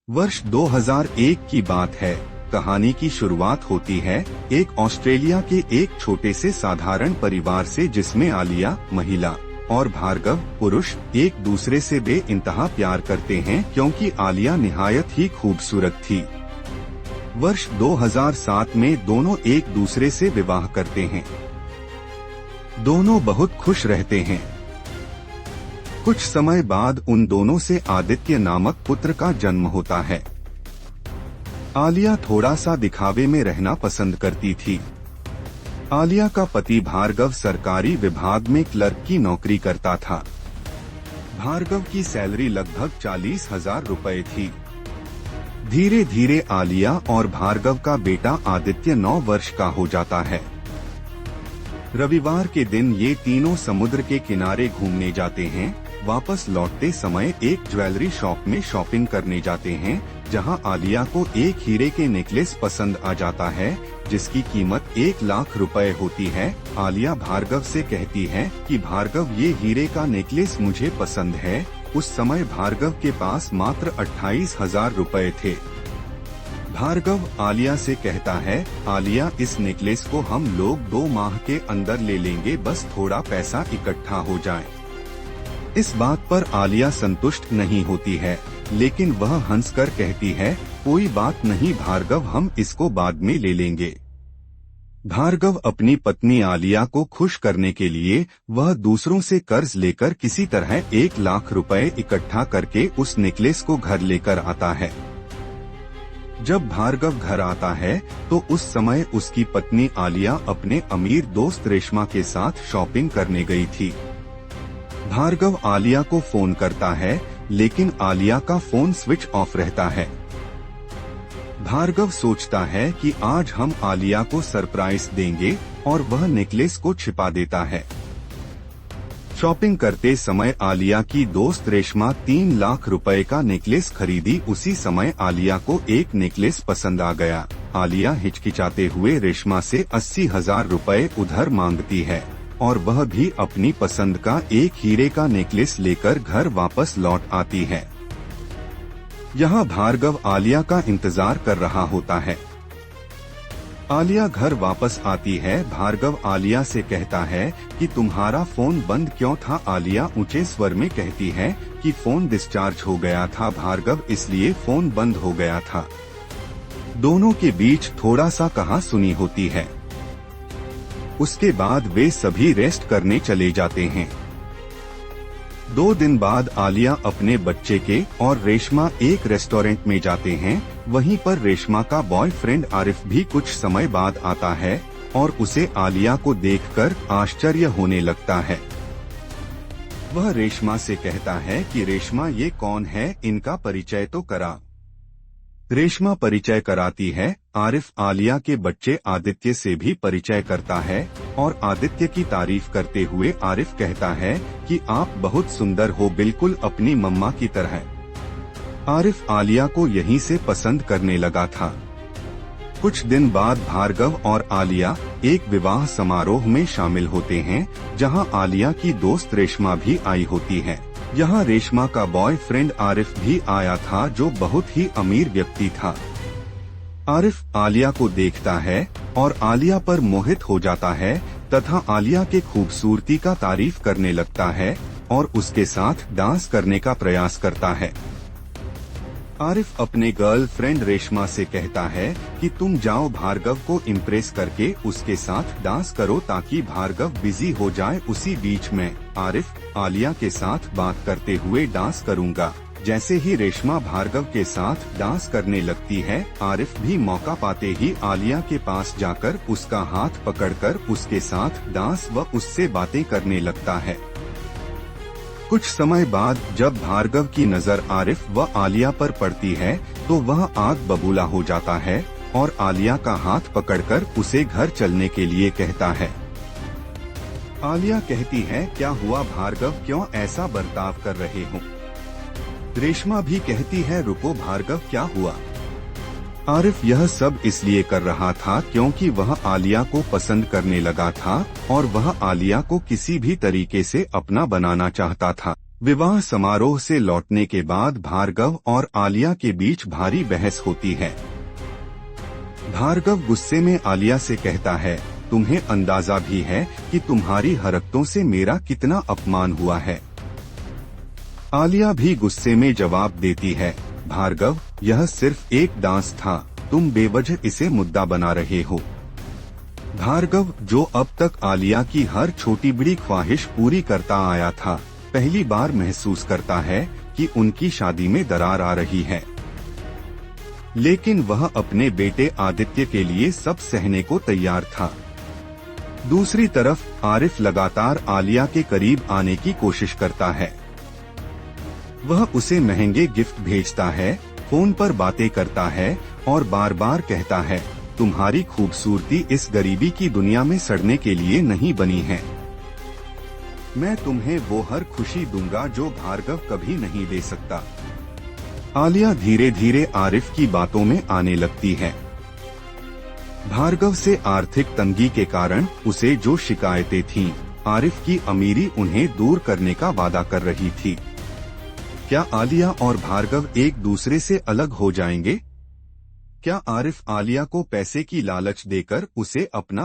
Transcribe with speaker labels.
Speaker 1: वर्ष 2001 की बात है। कहानी की शुरुआत होती है एक ऑस्ट्रेलिया के एक छोटे से साधारण परिवार से, जिसमें आलिया महिला और भार्गव पुरुष एक दूसरे से बेइंतहा प्यार करते हैं, क्योंकि आलिया निहायत ही खूबसूरत थी। वर्ष 2007 में दोनों एक दूसरे से विवाह करते हैं। दोनों बहुत खुश रहते हैं। कुछ समय बाद उन दोनों से आदित्य नामक पुत्र का जन्म होता है। आलिया थोड़ा सा दिखावे में रहना पसंद करती थी। आलिया का पति भार्गव सरकारी विभाग में क्लर्क की नौकरी करता था। भार्गव की सैलरी लगभग 40,000 रुपए थी। धीरे धीरे आलिया और भार्गव का बेटा आदित्य 9 वर्ष का हो जाता है। रविवार के दिन ये तीनों समुद्र के किनारे घूमने जाते हैं। वापस लौटते समय एक ज्वेलरी शॉप में शॉपिंग करने जाते हैं, जहां आलिया को एक हीरे के नेकलेस पसंद आ जाता है, जिसकी कीमत 1 लाख रुपए होती है। आलिया भार्गव से कहती है कि भार्गव, ये हीरे का नेकलेस मुझे पसंद है। उस समय भार्गव के पास मात्र 28,000 रुपए थे। भार्गव आलिया से कहता है, आलिया, इस नेकलेस को हम लोग 2 माह के अंदर ले लेंगे, बस थोड़ा पैसा इकट्ठा हो जाए। इस बात पर आलिया संतुष्ट नहीं होती है, लेकिन वह हंसकर कहती है, कोई बात नहीं भार्गव, हम इसको बाद में ले लेंगे। भार्गव अपनी पत्नी आलिया को खुश करने के लिए वह दूसरों से कर्ज लेकर किसी तरह 1 लाख रुपए इकट्ठा करके उस नेकलेस को घर लेकर आता है। जब भार्गव घर आता है तो उस समय उसकी पत्नी आलिया अपने अमीर दोस्त रेशमा के साथ शॉपिंग करने गई थी। भार्गव आलिया को फोन करता है, लेकिन आलिया का फोन स्विच ऑफ रहता है। भार्गव सोचता है कि आज हम आलिया को सरप्राइज देंगे, और वह नेकलेस को छिपा देता है। शॉपिंग करते समय आलिया की दोस्त रेशमा 3 लाख रुपए का नेकलेस खरीदी। उसी समय आलिया को एक नेकलेस पसंद आ गया। आलिया हिचकिचाते हुए रेशमा से 80,000 रुपए उधार मांगती है, और वह भी अपनी पसंद का एक हीरे का नेकलेस लेकर घर वापस लौट आती है। यहाँ भार्गव आलिया का इंतजार कर रहा होता है। आलिया घर वापस आती है। भार्गव आलिया से कहता है कि तुम्हारा फोन बंद क्यों था? आलिया ऊंचे स्वर में कहती है कि फोन डिस्चार्ज हो गया था भार्गव, इसलिए फोन बंद हो गया था। दोनों के बीच थोड़ा सा कहा-सुनी होती है। उसके बाद वे सभी रेस्ट करने चले जाते हैं। 2 दिन बाद आलिया अपने बच्चे के और रेशमा एक रेस्टोरेंट में जाते हैं। वहीं पर रेशमा का बॉयफ्रेंड आरिफ भी कुछ समय बाद आता है, और उसे आलिया को देखकर आश्चर्य होने लगता है। वह रेशमा से कहता है कि रेशमा, ये कौन है? इनका परिचय तो करा। रेशमा परिचय कराती है। आरिफ आलिया के बच्चे आदित्य से भी परिचय करता है, और आदित्य की तारीफ करते हुए आरिफ कहता है कि आप बहुत सुंदर हो, बिल्कुल अपनी मम्मा की तरह। आरिफ आलिया को यहीं से पसंद करने लगा था। कुछ दिन बाद भार्गव और आलिया एक विवाह समारोह में शामिल होते हैं, जहां आलिया की दोस्त रेशमा भी आई होती है। यहाँ रेशमा का बॉयफ्रेंड आरिफ भी आया था, जो बहुत ही अमीर व्यक्ति था। आरिफ आलिया को देखता है और आलिया पर मोहित हो जाता है, तथा आलिया के खूबसूरती का तारीफ करने लगता है और उसके साथ डांस करने का प्रयास करता है। आरिफ अपने गर्लफ्रेंड रेशमा से कहता है कि तुम जाओ भार्गव को इम्प्रेस करके उसके साथ डांस करो, ताकि भार्गव बिजी हो जाए। उसी बीच में आरिफ आलिया के साथ बात करते हुए डांस करूंगा। जैसे ही रेशमा भार्गव के साथ डांस करने लगती है, आरिफ भी मौका पाते ही आलिया के पास जाकर उसका हाथ पकड़कर उसके साथ डांस व उससे बातें करने लगता है। कुछ समय बाद जब भार्गव की नजर आरिफ व आलिया पर पड़ती है, तो वह आग बबूला हो जाता है और आलिया का हाथ पकड़कर उसे घर चलने के लिए कहता है। आलिया कहती है, क्या हुआ भार्गव, क्यों ऐसा बर्ताव कर रहे हो? रेशमा भी कहती है, रुको भार्गव, क्या हुआ? आरिफ यह सब इसलिए कर रहा था क्योंकि वह आलिया को पसंद करने लगा था, और वह आलिया को किसी भी तरीके से अपना बनाना चाहता था। विवाह समारोह से लौटने के बाद भार्गव और आलिया के बीच भारी बहस होती है। भार्गव गुस्से में आलिया से कहता है, तुम्हें अंदाजा भी है कि तुम्हारी हरकतों से मेरा कितना अपमान हुआ है। आलिया भी गुस्से में जवाब देती है, भार्गव, यह सिर्फ एक डांस था, तुम बेवजह इसे मुद्दा बना रहे हो। भार्गव, जो अब तक आलिया की हर छोटी बड़ी ख्वाहिश पूरी करता आया था, पहली बार महसूस करता है कि उनकी शादी में दरार आ रही है। लेकिन वह अपने बेटे आदित्य के लिए सब सहने को तैयार था। दूसरी तरफ आरिफ लगातार आलिया के करीब आने की कोशिश करता है। वह उसे महंगे गिफ्ट भेजता है, फोन पर बातें करता है और बार बार कहता है, तुम्हारी खूबसूरती इस गरीबी की दुनिया में सड़ने के लिए नहीं बनी है। मैं तुम्हें वो हर खुशी दूंगा जो भार्गव कभी नहीं दे सकता। आलिया धीरे धीरे आरिफ की बातों में आने लगती है। भार्गव से आर्थिक तंगी के कारण उसे जो शिकायतें थीं, आरिफ की अमीरी उन्हें दूर करने का वादा कर रही थी। क्या आलिया और भार्गव एक दूसरे से अलग हो जाएंगे? क्या आरिफ आलिया को पैसे की लालच देकर उसे अपना